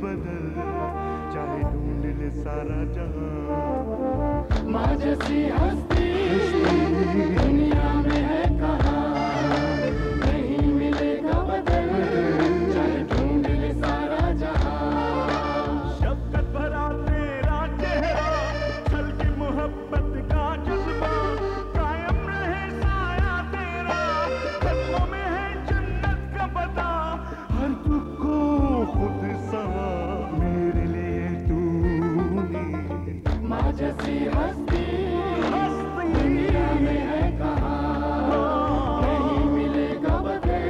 बदल, चाहे ढूंढ ले सारा जहां। माँ जैसी हस्ती दुनिया में है कहाँ, नहीं मिलेगा बदल, चाहे ढूंढ ले सारा जहां। शफ़क़त भरा तेरा चेहरा, छलके मोहब्बत का जज्बा, कायम रहे साया तेरा, कदमों में है जन्नत का पता। हर दुख को खुद सहा मेरे लिए तूने। माँ जैसी हस्ती दुनिया में है कहाँ, नहीं मिलेगा बदल,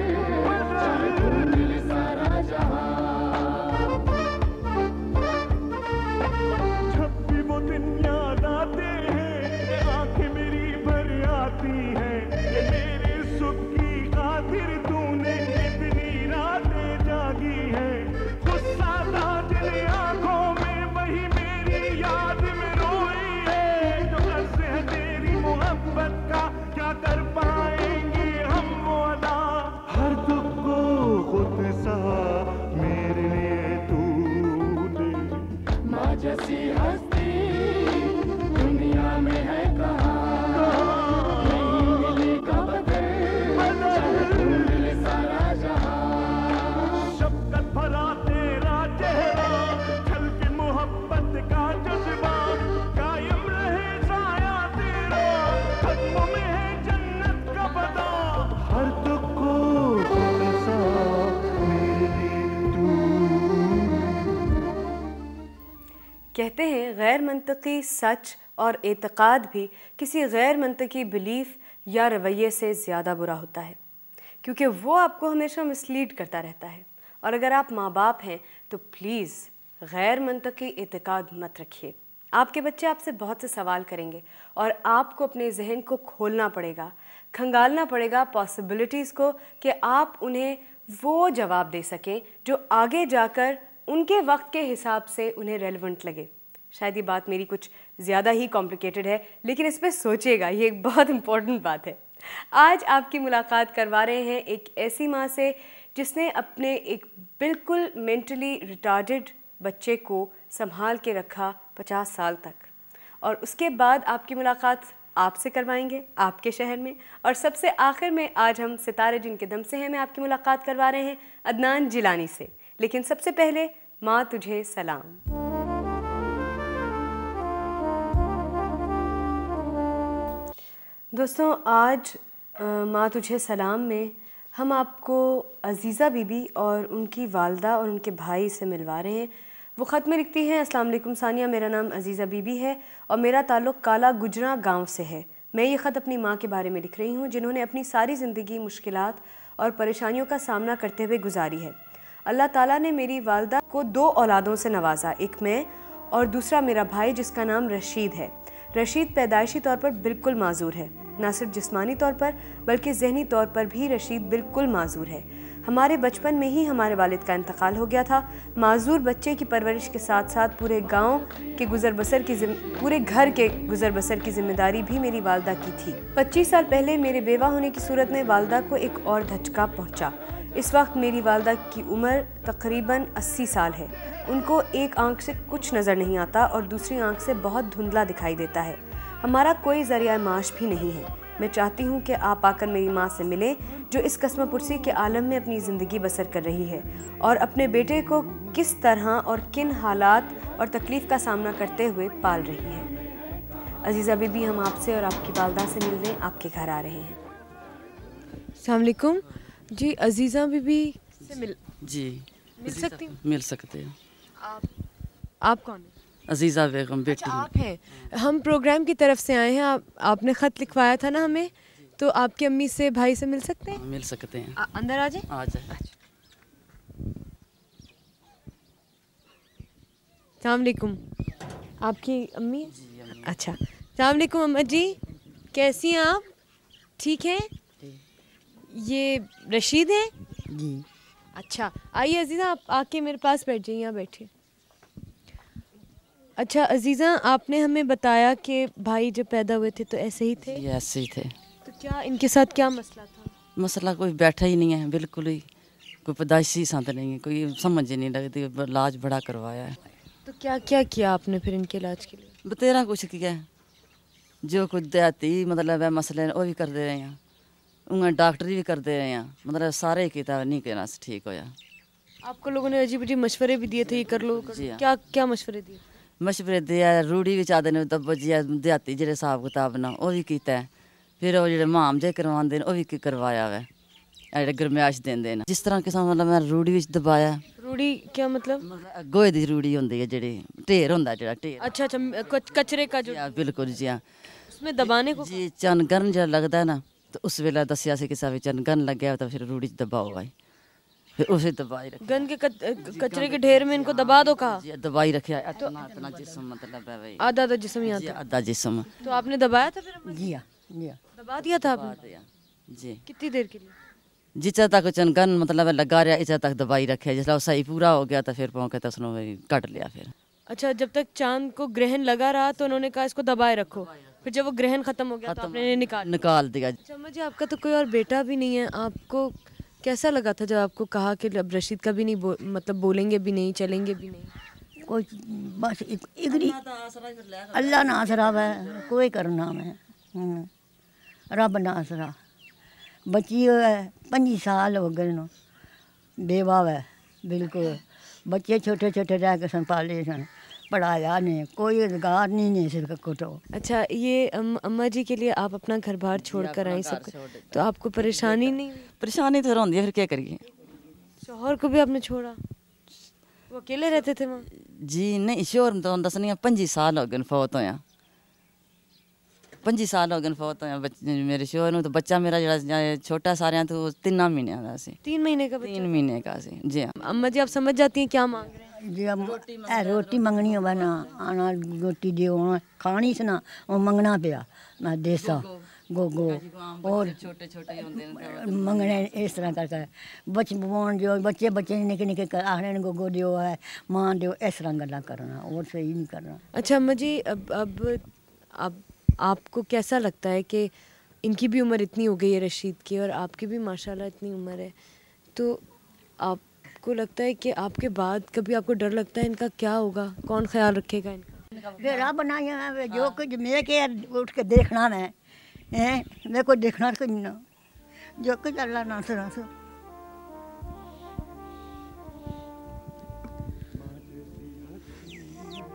चाहे ढूंढ ले सारा जहां। जब भी वो दिन याद आते हैं, आंखें मेरी भर आती हैं, ये मेरे सुख की खातिर तूने इतनी रातें जागी है। गुस्सा था जिन आंखों में, वही मेरी याद में रोई है। जो अर्ज़ है तेरी मोहब्बत का, क्या कर पाएंगे हम वो अदा। हर दुख को खुद सहा मेरे लिए तूने। माँ जैसी हस्ती दुनिया में है कहाँ, नहीं मिलेगा बदल, चाहे ढूंढ ले सारा जहां। शफ़क़त भरा तेरा चेहरा, छलके मोहब्बत का जज्बा, कायम रहे साया तेरा, कदमों में है जन्नत का पता। हर दुख को खुद सहा मेरे लिए तूने। कहते हैं गैर मंतकी सच और एतक़ाद भी किसी गैर मंतकी बिलीफ या रवैये से ज़्यादा बुरा होता है, क्योंकि वो आपको हमेशा मिसलीड करता रहता है। और अगर आप माँ बाप हैं तो प्लीज़ गैर मंतकी एतक़ाद मत रखिए। आपके बच्चे आपसे बहुत से सवाल करेंगे और आपको अपने जहन को खोलना पड़ेगा, खंगालना पड़ेगा पॉसिबिलिटीज़ को, कि आप उन्हें वो जवाब दे सकें जो आगे जाकर उनके वक्त के हिसाब से उन्हें रेलेवेंट लगे। शायद ये बात मेरी कुछ ज़्यादा ही कॉम्प्लिकेटेड है, लेकिन इस पर सोचिएगा, ये एक बहुत इम्पोर्टेंट बात है। आज आपकी मुलाकात करवा रहे हैं एक ऐसी माँ से जिसने अपने एक बिल्कुल मेंटली रिटार्डेड बच्चे को संभाल के रखा 50 साल तक, और उसके बाद आपकी मुलाकात आपसे करवाएंगे आपके शहर में। और सबसे आखिर में आज हम सितारे जिनके दम से हैं मैं आपकी मुलाकात करवा रहे हैं अदनान जिलानी से। लेकिन सबसे पहले माँ तुझे सलाम। दोस्तों, आज माँ तुझे सलाम में हम आपको अज़ीज़ा बीबी और उनकी वालदा और उनके भाई से मिलवा रहे हैं। वो ख़त में लिखती हैं, अस्सलाम वालेकुम सानिया, मेरा नाम अज़ीज़ा बीबी है और मेरा ताल्लुक़ काला गुजरा गांव से है। मैं ये ख़त अपनी माँ के बारे में लिख रही हूँ जिन्होंने अपनी सारी ज़िंदगी मुश्किलात और परेशानियों का सामना करते हुए गुजारी है। अल्लाह ताला ने मेरी वालदा को 2 औलादों से नवाजा, एक मैं और दूसरा मेरा भाई जिसका नाम रशीद है। रशीद पैदाइशी तौर पर बिल्कुल माजूर है, ना सिर्फ जिस्मानी तौर पर बल्कि ज़हनी तौर पर भी रशीद बिल्कुल माजूर है। हमारे बचपन में ही हमारे वालिद का इंतकाल हो गया था। माजूर बच्चे की परवरिश के साथ साथ पूरे घर के गुज़र बसर की जिम्मेदारी भी मेरी वालदा की थी। 25 साल पहले मेरे बेवा होने की सूरत में वालदा को एक और धचका पहुंचा। इस वक्त मेरी वालदा की उम्र तकरीबन 80 साल है। उनको एक आंख से कुछ नज़र नहीं आता और दूसरी आंख से बहुत धुंधला दिखाई देता है। हमारा कोई ज़रिया माश भी नहीं है। मैं चाहती हूँ कि आप आकर मेरी माँ से मिलें जो इस कसम पुरसी के आलम में अपनी ज़िंदगी बसर कर रही है और अपने बेटे को किस तरह और किन हालात और तकलीफ़ का सामना करते हुए पाल रही है। अज़ीज़ा बीबी, हम आपसे और आपकी वालदा से मिलने आपके घर आ रहे हैं। अस्सलाम वालेकुम जी। अज़ीज़ा बीबी से मिल सकती हूँ? मिल सकते हैं। आप कौन हैं? अज़ीज़ा बेगम बेटी। अच्छा, आप हैं। हम प्रोग्राम की तरफ से आए हैं। आपने ख़त लिखवाया था ना हमें, तो आपकी अम्मी से भाई से मिल सकते हैं? मिल सकते हैं। अंदर आ जाए। आ जाए। अस्सलाम वालेकुम। आपकी अम्मी? अच्छा, अस्सलाम वालेकुम अम्मा जी, कैसी हैं आप? ठीक हैं? ये रशीद हैं जी। अच्छा, आइए अज़ीज़ा, आप आके मेरे पास बैठ जाइए, यहाँ बैठिए। अच्छा अज़ीज़ा, आपने हमें बताया कि भाई जब पैदा हुए थे तो ऐसे ही थे? ऐसे ही थे। तो क्या इनके साथ क्या मसला था? मसला कोई बैठा ही नहीं है, बिल्कुल ही कोई पैदाइशी संत नहीं है, कोई समझ ही नहीं लगती। इलाज बड़ा करवाया है। तो क्या क्या किया आपने फिर इनके इलाज के लिए? बतेरा कुछ किया है, जो कुछ देहाती मतलब है मसले वो भी करते रहे हैं, उन्हें डॉक्टरी भी करते रहे हैं, मतलब सारे किया नहीं कहना ठीक होया। आपको लोगों ने अजीब अजीब मशवरे भी दिए थे, ये कर लो, जी हाँ। क्या क्या मशवरे दिए? मशवरे दिया, रूढ़ी भी चाहते ने दब जिया देहाती जेह्ड़े हिसाब किताब ना वो भी किया है। फिर वो जेह्ड़े माम जे करवाते हैं वो भी करवाया है, जेह्ड़े गरमैश देंदे न। जिस तरह किसान मतलब मैं रूढ़ी विच दबाया। रूढ़ी क्या मतलब? गोहे दी रूढ़ी होंदी है, जेह्ड़ी ढेर होंदा जेह्ड़ा ढेर। अच्छा अच्छा, कचरे का जो, बिल्कुल जी हाँ। उसमें दबाने को? जी चनगन जब लगता है ना तो उस वेला दसिया से किसा भी चनगन लग गया तो फिर रूढ़ी दबाओ भाई, फिर उसे दबाई रखे। गन के कचरे के ढेर में इनको दबा दो कहा? जी दबाई रखे, इतना इतना जिस्म मतलब है भाई, आधा आधा जिस्म यहाँ जी तक। आधा जिस्म। तो आपने दबाया था फिर? जी हाँ जी हाँ। दबा दिया था आपने? जी कितनी देर के लिए? जिचा तक चनगन मतलब लगा रहा इचा तक दबाई रखे, जिसला सही पूरा हो गया तो फिर पौके तो उसने कट लिया फिर। अच्छा, जब तक चांद को ग्रहण लगा रहा तो उन्होंने कहा इसको दबाए रखो, फिर जब वो ग्रहण खत्म हो गया तो आपने निकाल दिया। अम्मा जी, आपका तो कोई और बेटा भी नहीं है, आपको कैसा लगा था जब आपको कहा कि अब रशीद का भी नहीं मतलब बोलेंगे भी नहीं, चलेंगे भी नहीं? कोई बस इगरी अल्लाह ना आसरा वै, कोई करना मैं रब ना आसरा। बच्ची है 25 साल हो गए न, बेवा वै बिल्कुल। बच्चे छोटे छोटे रह के सन, पाले सन, पढ़ाया नहीं, कोई रोजगार नहीं सिर्फ कुटो। अच्छा, ये अम्मा जी के लिए आप अपना घर बार छोड़ कर आई सब, तो आपको परेशानी नहीं हुई? परेशानी तो होती है, फिर क्या करिए। शौहर को भी आपने छोड़ा? वो अकेले रहते थे वहाँ? जी नहीं, शोर तो दसनी 25 साल हो गए फौत होया, 25 साल हो गए फौत होया मेरे शोर ਨੂੰ। तो बच्चा मेरा जरा छोटा सारे तो 3 महीने का सी। 3 महीने का बच्चा? 3 महीने का सी जी हाँ। अम्मा जी, आप समझ जाती हैं क्या मांग रहे हैं? जी हम रोटी मंगनी हो ना, आना रोटी दियो खानी से ना, वो मंगना पिया मैं देसा गोगो और छोटे छोटे मंगने इस तरह करके बचपन जो बच्चे बच्चे निके निके आखने गोगो दियो है, मां दियो, इस तरह गल्ला करना और सही नहीं करना। अच्छा अम्मा जी, अब आपको कैसा लगता है कि इनकी भी उम्र इतनी हो गई है रशीद की, और आपकी भी माशाल्लाह इतनी उम्र है, तो आपको लगता है कि आपके बाद कभी आपको डर लगता है इनका क्या होगा, कौन ख्याल रखेगा इनका? फिर रब बनाया है जो कुछ मैं के उठ के देखना मैं मेरे को देखना कुछ ना, जो कुछ अल्लाह ना सुना सो।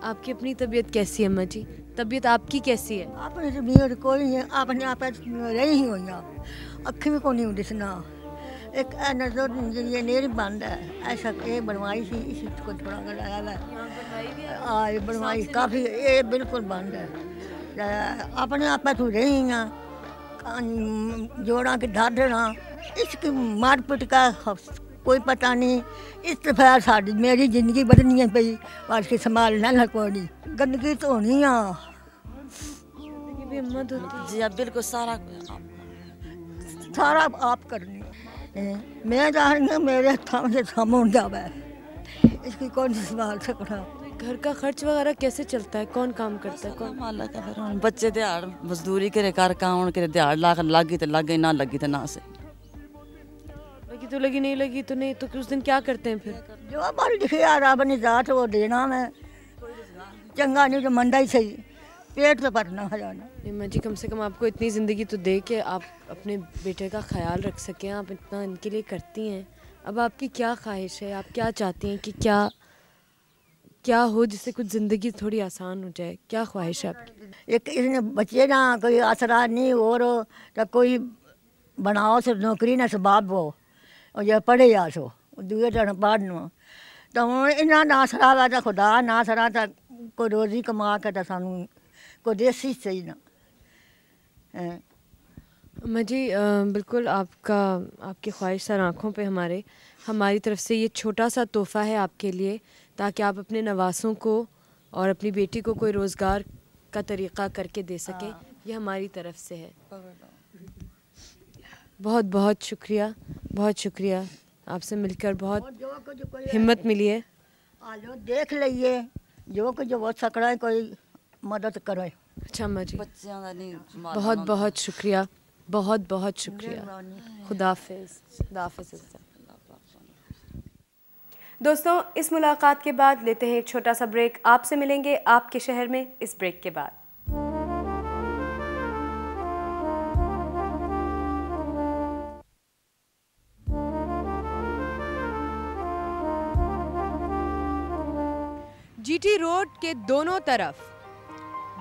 आपकी अपनी तबीयत कैसी है अम्मा जी? तबीयत आपकी कैसी है? अपनी तबीयत कोई नहीं, अपने आप रही ही हुई अखी भी को नहीं दिसना। एक नजर ये नेरी बंद है, ऐसा ये बनवाई थी, इसको थोड़ा लगाया हुआ है, बनवाई काफ़ी, ये बिल्कुल बंद है। अपने आप तू रही हैं, जोड़ा के ढाढ़ना, इसकी मारपीट का कोई पता नहीं। इस तरह साड़ी मेरी जिंदगी बदलनी है पई, पर के संभालना ना कोई गंदगी तो होनी आ। भी अम्मा तो जी आप बिल्कुल सारा आप करनी। मैं चाह रही हूँ मेरे थाम से सामने जावे, इसकी कौन सी संभाल सकता। घर का खर्च वगैरह कैसे चलता है, कौन काम करता है, कौन? मालक है फिर बच्चे दिहाड़ मजदूरी करे कर काम करे, दिहाड़ लगी तो लगे, ना लगी तो ना से। लगी तो लगी, नहीं लगी तो नहीं, तो उस दिन क्या करते हैं फिर? जो हमारी लिखे यार रब ने जात वो देना, मैं चंगा नहीं तो मंदा ही सही, पेट तो भरना हो जाना। अम्मा जी, कम से कम आपको इतनी ज़िंदगी तो दे के आप अपने बेटे का ख्याल रख सकें, आप इतना इनके लिए करती हैं। अब आपकी क्या ख्वाहिश है, आप क्या चाहती हैं कि क्या हो जिससे कुछ ज़िंदगी थोड़ी आसान हो जाए, क्या ख्वाहिश है आपकी? एक इसने बच्चे ना कोई आसरा नहीं और तो कोई बनाओ सो नौकरी ना सबाब हो, और जो पढ़े आ सो दूए जन पढ़ना, तो हूँ इन्ना ना आसरा वा तो खुदा ना आसरा तो कोई रोज़ी कमा के तो सानू कोई देसी सही ना। अम्मा जी, बिल्कुल आपकी ख्वाहिश सर आँखों पे हमारी तरफ से ये छोटा सा तोहफ़ा है आपके लिए, ताकि आप अपने नवासों को और अपनी बेटी को कोई रोज़गार का तरीक़ा करके दे सकें, ये हमारी तरफ से है। बहुत बहुत शुक्रिया, बहुत शुक्रिया, आपसे मिलकर बहुत हिम्मत मिली है। आलो देख लीजिए, जो कुछ वो सकड़ा है कोई मदद करो। अच्छा अम्मा जी, बच्चों का नहीं बहुत बहुत शुक्रिया, बहुत बहुत शुक्रिया। खुदा हाफिज़। खुदा हाफिज़। दोस्तों, इस मुलाकात के बाद लेते हैं एक छोटा सा ब्रेक। आपसे मिलेंगे आपके शहर में इस ब्रेक के बाद। जीटी रोड के दोनों तरफ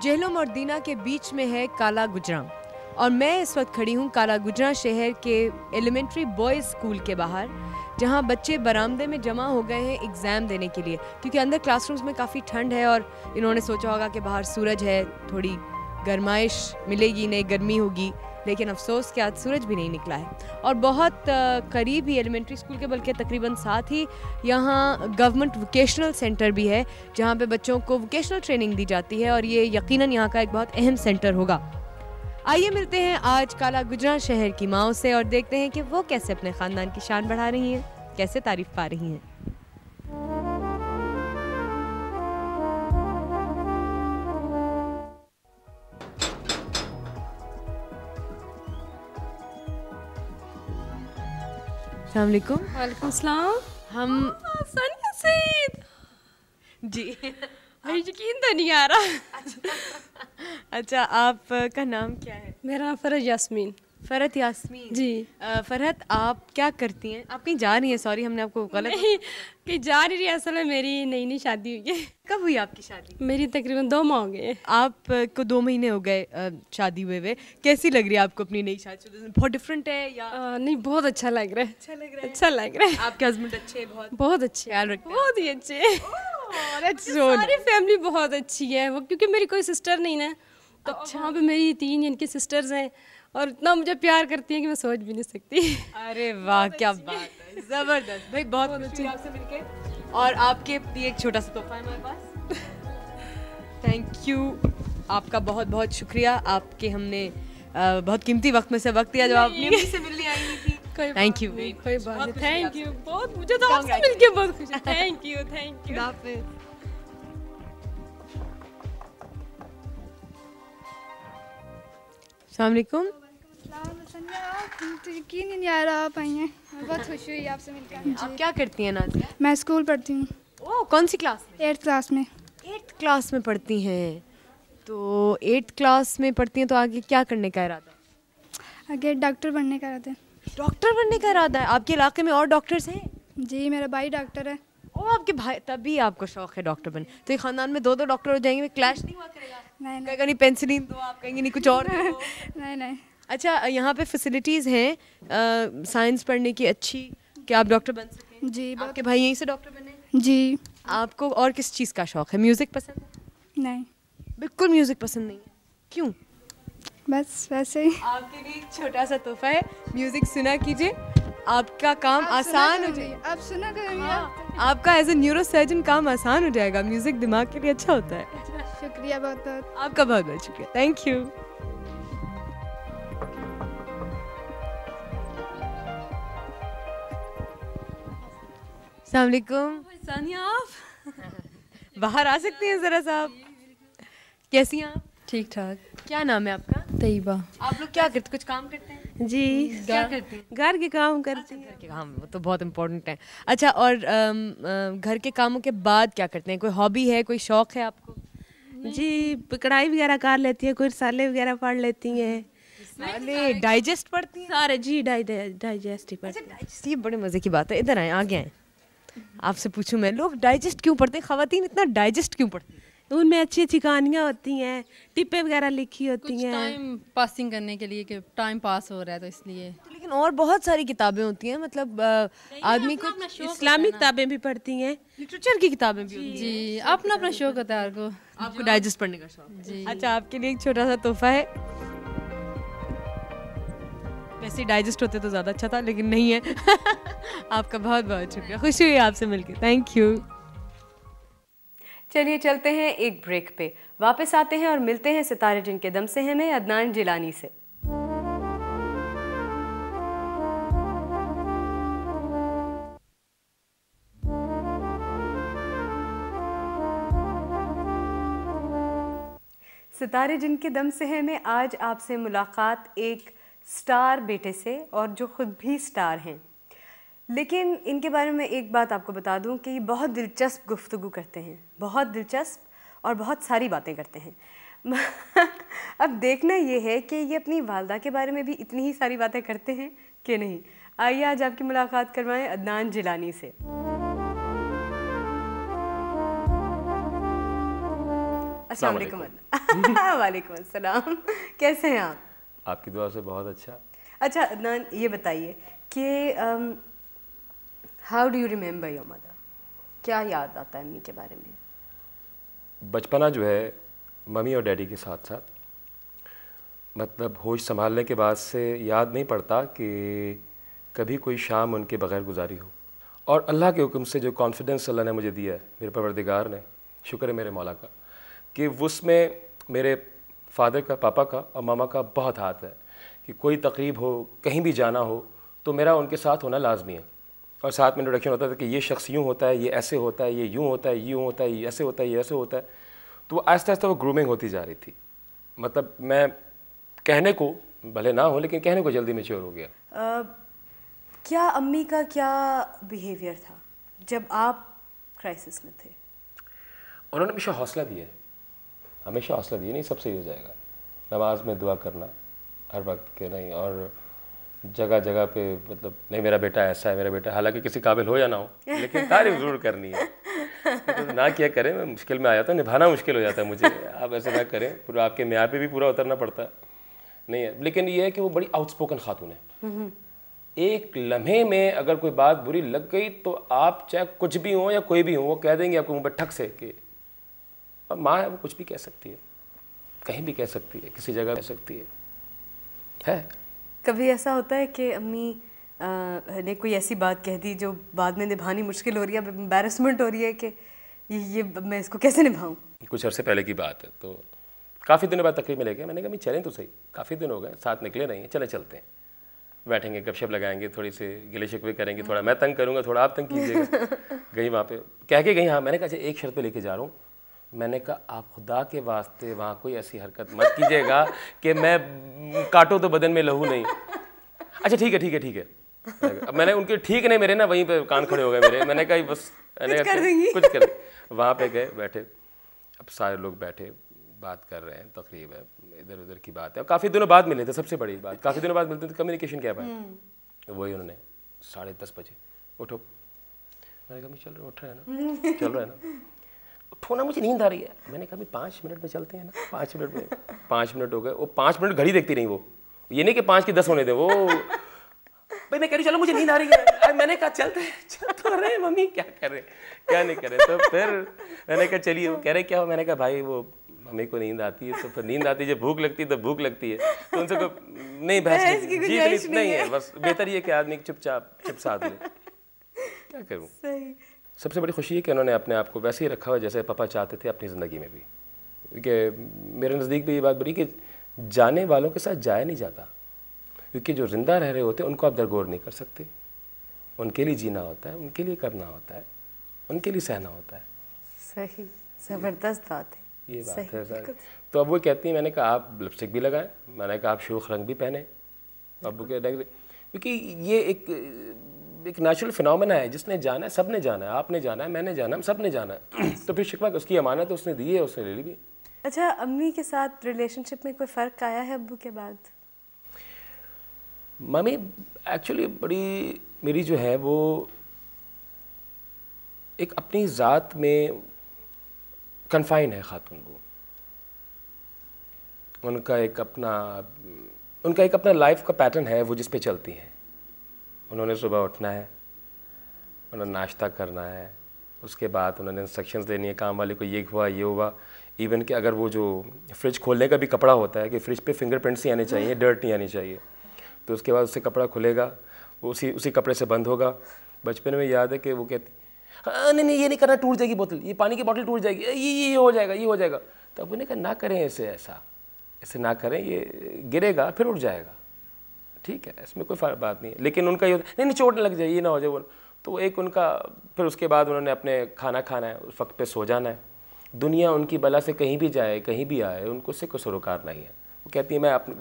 जेहलम और दीना के बीच में है काला गुजरां, और मैं इस वक्त खड़ी हूँ काला गुजरां शहर के एलिमेंट्री बॉयज़ स्कूल के बाहर, जहाँ बच्चे बरामदे में जमा हो गए हैं एग्ज़ाम देने के लिए, क्योंकि अंदर क्लासरूम्स में काफ़ी ठंड है और इन्होंने सोचा होगा कि बाहर सूरज है, थोड़ी गर्माइश मिलेगी, नहीं गर्मी होगी, लेकिन अफसोस कि आज सूरज भी नहीं निकला है। और बहुत करीब ही एलिमेंट्री स्कूल के, बल्कि तकरीबन साथ ही यहाँ गवर्नमेंट वोकेशनल सेंटर भी है, जहाँ पे बच्चों को वोकेशनल ट्रेनिंग दी जाती है, और ये यकीनन यहाँ का एक बहुत अहम सेंटर होगा। आइए मिलते हैं आज काला गुजरां शहर की माओं से और देखते हैं कि वो कैसे अपने ख़ानदान की शान बढ़ा रही हैं, कैसे तारीफ़ पा रही हैं। अस्सलाम वालेकुम। वालेकुम सलाम। हम सानिया सईद जी यकीन तो नहीं आ रहा। अच्छा, आपका नाम क्या है? मेरा नाम फरज यास्मीन। फरहत यास्मीन जी। फरहत, आप क्या करती हैं? आप कहीं जा रही हैं? सॉरी, हमने आपको गलत नहीं, कहीं जा नहीं रही, असल में मेरी नई नई शादी हुई है। कब हुई आपकी शादी? मेरी तकरीबन 2 माह हो गए हैं। आपको 2 महीने हो गए शादी हुए। कैसी लग रही है आपको अपनी नई शादी? बहुत डिफरेंट है या नहीं, बहुत अच्छा लग रहा है। अच्छा लग रहा है? अच्छा लग रहा है। आपके हस्बैंड अच्छे हैं? बहुत अच्छे, ख्याल रखते हैं? बहुत ही अच्छे। सारी फैमिली बहुत अच्छी है वो, क्योंकि मेरी कोई सिस्टर नहीं ना, तो वहाँ पे मेरी 3 इनकी सिस्टर्स हैं और इतना मुझे प्यार करती हैं कि मैं सोच भी नहीं सकती। अरे वाह, क्या बात है, जबरदस्त भाई, बहुत खुशी हुई आपसे मिलके। और आपके लिए एक छोटा सा तोहफा है हमारे पास। थैंक यू, आपका बहुत बहुत शुक्रिया। आपके हमने बहुत कीमती वक्त में से वक्त दिया जब आप अपनी अम्मी से मिलने आई थी। Thank you. कोई बात नहीं, थैंक यू। बहुत, मुझे तो आपसे मिलके बहुत खुशी है। Thank you, thank you. अस्सलाम वालेकुम। तो यकीन ही नहीं आ रहा आप आई हैं। बहुत खुशी हुई आपसे मिलकर। आप क्या करती हैं नाज़िया? मैं स्कूल पढ़ती हूँ। ओह, कौन सी क्लास में? 8th क्लास में। 8th क्लास में पढ़ती हैं। तो 8th क्लास में पढ़ती हैं तो आगे क्या करने का इरादा है? आगे डॉक्टर बनने का इरादा है। डॉक्टर बनने का इरादा है? आपके इलाके में और डॉक्टर्स हैं? जी, मेरा भाई डॉक्टर है। ओ, आपके भाई, तभी आपको शौक है डॉक्टर बनने। तो ये खानदान में 2 डॉक्टर हो जाएंगे, क्लैश नहीं हुआ करेगा? नहीं कहेगा नहीं पेंसिलिन दो, आप कहेंगे नहीं कुछ और दो। नहीं नहीं। अच्छा, यहाँ पे फैसिलिटीज़ हैं साइंस पढ़ने की अच्छी कि आप डॉक्टर बन सकें? जी। आपके भाई यहीं से डॉक्टर बने? जी। आपको और किस चीज़ का शौक है? म्यूज़िक पसंद है? नहीं, बिल्कुल म्यूज़िक पसंद नहीं है? क्यों? बस वैसे ही। आपके लिए एक छोटा सा तोहफा है, म्यूज़िक सुना कीजिए, आपका काम आसान हो जाएगा। आप सुना करेंगे? हाँ, आपका एज ए न्यूरो सर्जन काम आसान हो जाएगा। म्यूज़िक दिमाग के लिए अच्छा होता है। शुक्रिया बहुत बहुत। आपका बहुत बहुत शुक्रिया। Thank you. अस्सलाम वालेकुम। सानिया, आप बाहर आ सकती हैं ज़रा साहब? कैसी हैं आप? ठीक ठाक। क्या नाम है आपका? तैयबा। आप लोग क्या करते, कुछ काम करते हैं? जी, क्या करते हैं? घर के काम करते हैं। घर के काम, वो तो बहुत इम्पोर्टेंट है। अच्छा, और घर के कामों के बाद क्या करते हैं? कोई हॉबी है, कोई शौक है आपको? जी, कढ़ाई वगैरह कर लेती है, कोई रसाले वगैरह पढ़ लेती हैं। सारे डाइजेस्ट पढ़ती हैं? सारे जी, डाइजेस्ट ही पढ़ती हैं। डाइजेस्ट, ये बड़े मज़े की बात है। इधर आए, आगे आए, आपसे पूछूं मैं, लोग डाइजेस्ट क्यों पढ़ते हैं? ख़वातीन इतना डाइजेस्ट क्यों पढ़ती हैं? उनमें अच्छी अच्छी कहानियाँ होती हैं, टिप्पे वगैरह लिखी होती हैं। टाइम पासिंग करने के लिए कि टाइम पास हो रहा है तो इसलिए। तो लेकिन और बहुत सारी किताबें होती हैं, मतलब आदमी को इस्लामिक किताबें भी पढ़ती हैं, लिटरेचर की किताबें भी होती हैं। जी, अपना अपना शौक होता है हर को। आपको डाइजेस्ट पढ़ने का शौक है? जी। अच्छा, आपके लिए एक छोटा सा तोहफा है। वैसे डाइजेस्ट होते तो ज़्यादा अच्छा था, लेकिन नहीं है। आपका बहुत बहुत शुक्रिया, खुशी हुई आपसे मिलके। Thank you. चलिए चलते हैं एक ब्रेक पे, वापस आते हैं और मिलते हैं सितारे जिनके दम से हैं में अदनान जिलानी से। सितारे जिनके दम से हैं में आज आपसे मुलाकात एक स्टार बेटे से, और जो खुद भी स्टार हैं। लेकिन इनके बारे में एक बात आपको बता दूं कि ये बहुत दिलचस्प गुफ्तगू करते हैं, बहुत दिलचस्प और बहुत सारी बातें करते हैं। अब देखना ये है कि ये अपनी वालदा के बारे में भी इतनी ही सारी बातें करते हैं कि नहीं। आइए आज आपकी मुलाकात करवाएं अदनान जिलानी से। अस्सलाम वालेकुम। वालेकुम अस्सलाम, कैसे हैं आप? आपकी दुआ से बहुत अच्छा। अच्छा अदनान, ये बताइए कि how do you remember your mother? क्या याद आता है अम्मी के बारे में? बचपना जो है मम्मी और डैडी के साथ साथ, मतलब होश संभालने के बाद से याद नहीं पड़ता कि कभी कोई शाम उनके बगैर गुजारी हो। और अल्लाह के हुक्म से जो कॉन्फिडेंस अल्लाह ने मुझे दिया है, मेरे परवरदिगार ने, शुक्र है मेरे मौला का, कि उसमें मेरे फादर का, पापा का और मामा का बहुत हाथ है कि कोई तकरीब हो, कहीं भी जाना हो तो मेरा उनके साथ होना लाजमी है। और साथ में इंट्रोडक्शन होता था कि ये शख्स यूँ होता है, ये ऐसे होता है, ये यूँ होता है, यूँ होता है, ये ऐसे होता है, ये ऐसे होता है। तो आहिस्ता आहिस्ता वो ग्रूमिंग होती जा रही थी। मतलब मैं कहने को भले ना हो, लेकिन कहने को जल्दी मैच्योर हो गया। क्या अम्मी का क्या बिहेवियर था जब आप क्राइसिस में थे? उन्होंने हमेशा हौसला दिया है, हमेशा हौसला दिया, नहीं सब सही हो जाएगा। नमाज में दुआ करना हर वक्त के नहीं, और जगह जगह पे मतलब नहीं मेरा बेटा ऐसा है, मेरा बेटा, हालांकि किसी काबिल हो या ना हो, लेकिन तारीफ ज़रूर करनी है। तो ना किया करें, मैं मुश्किल में आ जाता हूँ, निभाना मुश्किल हो जाता है मुझे। आप ऐसे ना करें, पूरा आपके म्यार पे भी पूरा उतरना पड़ता है, नहीं है। लेकिन ये है कि वो बड़ी आउटस्पोकन खातून है। एक लम्हे में अगर कोई बात बुरी लग गई तो आप चाहे कुछ भी हो या कोई भी हो, वो कह देंगे आपको मुँह पर ठक से कि माँ है, वो कुछ भी कह सकती है, कहीं भी कह सकती है, किसी जगह कह सकती है। कभी ऐसा होता है कि अम्मी ने कोई ऐसी बात कह दी जो बाद में निभानी मुश्किल हो रही है, एम्बैरेसमेंट हो रही है कि ये मैं इसको कैसे निभाऊं? कुछ अरसे पहले की बात है, तो काफ़ी दिनों बाद तकरीब में लेके मैंने कहा चलें तो सही, काफ़ी दिन हो गए साथ निकले नहीं, चले चलते हैं, बैठेंगे, गपशप लगाएंगे, थोड़ी सी गिले शिकवे करेंगे, थोड़ा मैं तंग करूँगा, थोड़ा आप तंग कीजिएगा। गई वहाँ पे कह के गई, हाँ। मैंने कहा एक शर्त पे लेके जा रहा हूँ, मैंने कहा आप खुदा के वास्ते वहाँ कोई ऐसी हरकत मत कीजिएगा कि मैं काटो तो बदन में लहू नहीं। अच्छा ठीक है, ठीक है, ठीक है। अब मैंने उनके ठीक नहीं, मेरे ना वहीं पे कान खड़े हो गए मेरे। मैंने कहा बस कुछ कर वहाँ पे गए, बैठे, अब सारे लोग बैठे बात कर रहे हैं, तकरीब है, इधर उधर की बात है। काफ़ी दिनों बाद मिले थे, सबसे बड़ी बात, काफ़ी दिनों बाद मिलते थे, कम्युनिकेशन क्या पाए। वही उन्होंने 10:30 बजे उठो, मैंने कहा चल रहे, उठ रहे हैं ना, चल रहे हैं ना, उठो ना, मुझे नींद आ रही है। मैंने कहा 5 मिनट में चलते हैं ना, 5 मिनट में। 5 मिनट हो गए, वो 5 मिनट घड़ी देखती रही, वो ये नहीं कि 5 की 10 होने दे, वो भाई मैं कह रही चलो मुझे नींद आ रही है। मैंने कहा चलते चल तो रहे, मम्मी क्या कर रहे क्या नहीं कर रहे। तो फिर मैंने कहा चलिए, वो कह रहे क्या हो, मैंने कहा भाई वो मम्मी को नींद आती है, तो फिर नींद आती है, जब भूख लगती है तो भूख लगती है, तो उनसे को नहीं बहस की गुंजाइश नहीं है, बस बेहतर ये कि आदमी चुपचाप चुप साध ले, क्या करूँ। सबसे बड़ी खुशी है कि उन्होंने अपने आप को वैसे ही रखा हुआ जैसे पापा चाहते थे अपनी ज़िंदगी में भी। क्योंकि मेरे नज़दीक भी ये बात बड़ी कि जाने वालों के साथ जाया नहीं जाता, क्योंकि जो जिंदा रह रहे होते हैं उनको आप दरगोर नहीं कर सकते, उनके लिए जीना होता है, उनके लिए करना होता है, उनके लिए सहना होता है। सही, ज़बरदस्त बात है, ये बात है सर। तो अब वो कहती हैं, मैंने कहा आप लिपस्टिक भी लगाएं, मैंने कहा आप शोख रंग भी पहने, अब कह रहे क्योंकि ये एक नेचुरल फिनोमेना है, जिसने जाना है सब ने जाना है, आपने जाना है, मैंने जाना है, सब ने जाना है। तो फिर शिकवा उसकी अमानत है, उसने दी है, उसने ले ली भी। अच्छा, अम्मी के साथ रिलेशनशिप में कोई फ़र्क आया है अब्बू के बाद? मम्मी एक्चुअली बड़ी मेरी जो है वो एक अपनी ज़ात में कन्फाइन है खातून, वो उनका एक अपना लाइफ का पैटर्न है वो जिस पे चलती हैं। उन्होंने सुबह उठना है, उन्होंने नाश्ता करना है, उसके बाद उन्होंने इंस्ट्रक्शंस देनी है काम वाले को, ये हुआ ये हुआ। इवन कि अगर वो जो फ्रिज खोलने का भी कपड़ा होता है कि फ्रिज पे फिंगरप्रिंट्स ही आने चाहिए, डर्ट नहीं आनी चाहिए, तो उसके बाद उससे कपड़ा खुलेगा, वो उसी कपड़े से बंद होगा। बचपन में याद है कि वो कहती हाँ नहीं ये नहीं करना, टूट जाएगी बोतल, ये पानी की बोतल टूट जाएगी, ये हो जाएगा, ये हो जाएगा। तो अब उन्हें कहा ना करें ऐसे ना करें, ये गिरेगा फिर उठ जाएगा, ठीक है, इसमें कोई बात नहीं है। लेकिन उनका ये नहीं चोट लग जाए, ये ना हो जाए वो। तो एक उनका, फिर उसके बाद उन्होंने अपने खाना खाना है, उस वक्त पे सो जाना है। दुनिया उनकी बला से कहीं भी जाए कहीं भी आए, उनको उससे कोई सरोकार नहीं है। वो कहती है मैं अपनी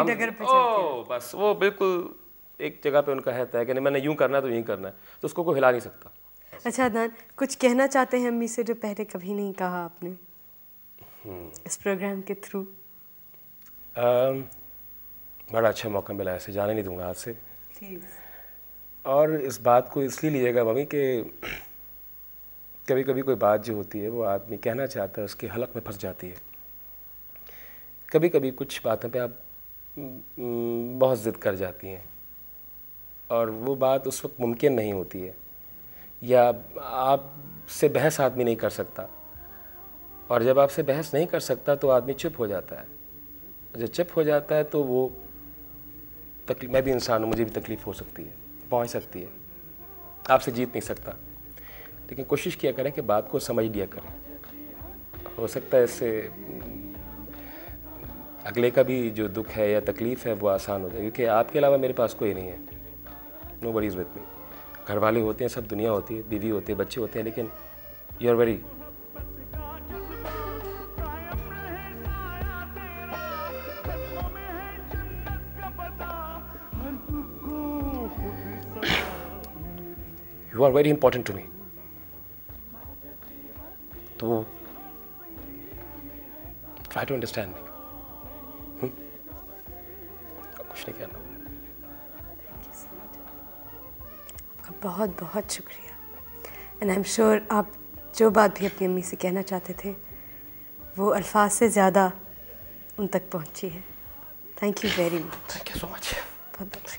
डगर पे चलती हूं, बस वो बिल्कुल एक जगह पे उनका है कि नहीं मैंने यूं करना है तो यूं करना है, तो उसको कोई हिला नहीं सकता। अच्छा अदनान, कुछ कहना चाहते हैं अम्मी से जो पहले कभी नहीं कहा आपने इस प्रोग्राम के थ्रू? बड़ा अच्छा मौका मिला, ऐसे जाने नहीं दूंगा आज से। और इस बात को इसलिए लीजिएगा मम्मी कि कभी कभी कोई बात जो होती है वो आदमी कहना चाहता है, उसके हलक में फंस जाती है। कभी कभी कुछ बातों पे आप बहुत ज़िद कर जाती हैं और वो बात उस वक्त मुमकिन नहीं होती है, या आपसे बहस आदमी नहीं कर सकता, और जब आपसे बहस नहीं कर सकता तो आदमी चुप हो जाता है। जब चुप हो जाता है तो वो तकलीफ, मैं भी इंसान हूँ, मुझे भी तकलीफ़ हो सकती है, पहुँच सकती है, आपसे जीत नहीं सकता, लेकिन कोशिश किया करें कि बात को समझ लिया करें। हो सकता है इससे अगले का भी जो दुख है या तकलीफ़ है वो आसान हो जाए, क्योंकि आपके अलावा मेरे पास कोई नहीं है, nobody is with me. घर वाले होते हैं, सब दुनिया होती है, बीवी होती है, बच्चे होते हैं, लेकिन you are very important to me. तो ट्राई टू अंडरस्टैंड मी। कुछ नहीं कहना। आपका बहुत बहुत शुक्रिया, एंड आई एम श्योर आप जो बात भी अपनी अम्मी से कहना चाहते थे वो अल्फाज से ज़्यादा उन तक पहुंची है। Thank you very much. Thank you so much. बहुत बहुत